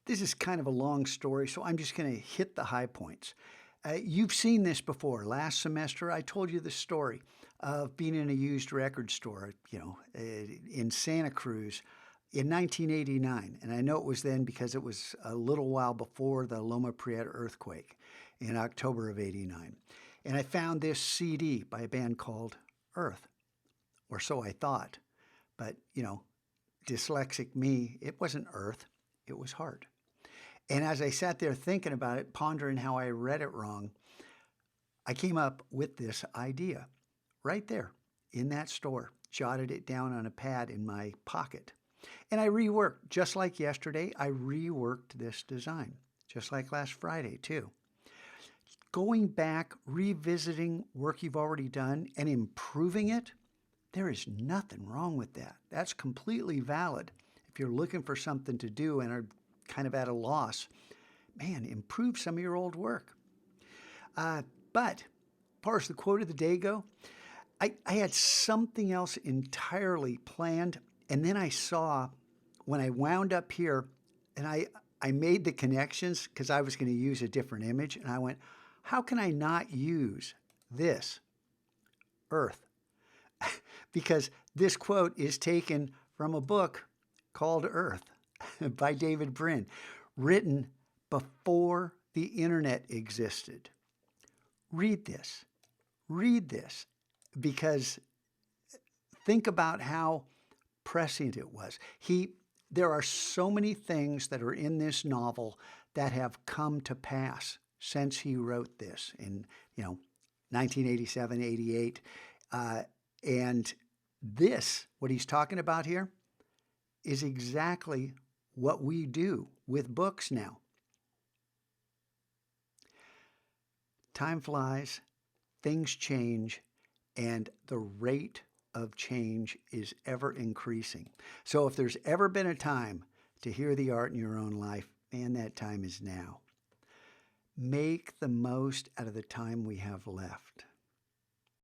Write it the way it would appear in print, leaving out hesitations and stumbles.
This is kind of a long story, so I'm just going to hit the high points. You've seen this before. Last semester, I told you the story of being in a used record store, in Santa Cruz in 1989. And I know it was then because it was a little while before the Loma Prieta earthquake in October of 89. And I found this CD by a band called Earth, or so I thought. But, dyslexic me, it wasn't Earth, it was Heart. And as I sat there thinking about it, pondering how I read it wrong, I came up with this idea right there in that store, jotted it down on a pad in my pocket. And I reworked, just like yesterday, I reworked this design, just like last Friday too. Going back, revisiting work you've already done and improving it, there is nothing wrong with that. That's completely valid. If you're looking for something to do and are kind of at a loss, man, improve some of your old work. But as far as the quote of the day go, I had something else entirely planned, and then I saw when I wound up here, and I made the connections because I was going to use a different image, and I went, how can I not use this, Earth? Because this quote is taken from a book called Earth by David Brin, written before the internet existed. Read this, because think about how prescient it was. There are so many things that are in this novel that have come to pass since he wrote this in, 1987, 88. And this, what he's talking about here, is exactly what we do with books now. Time flies, things change, and the rate of change is ever increasing. So if there's ever been a time to hear the art in your own life, man, that time is now. Make the most out of the time we have left.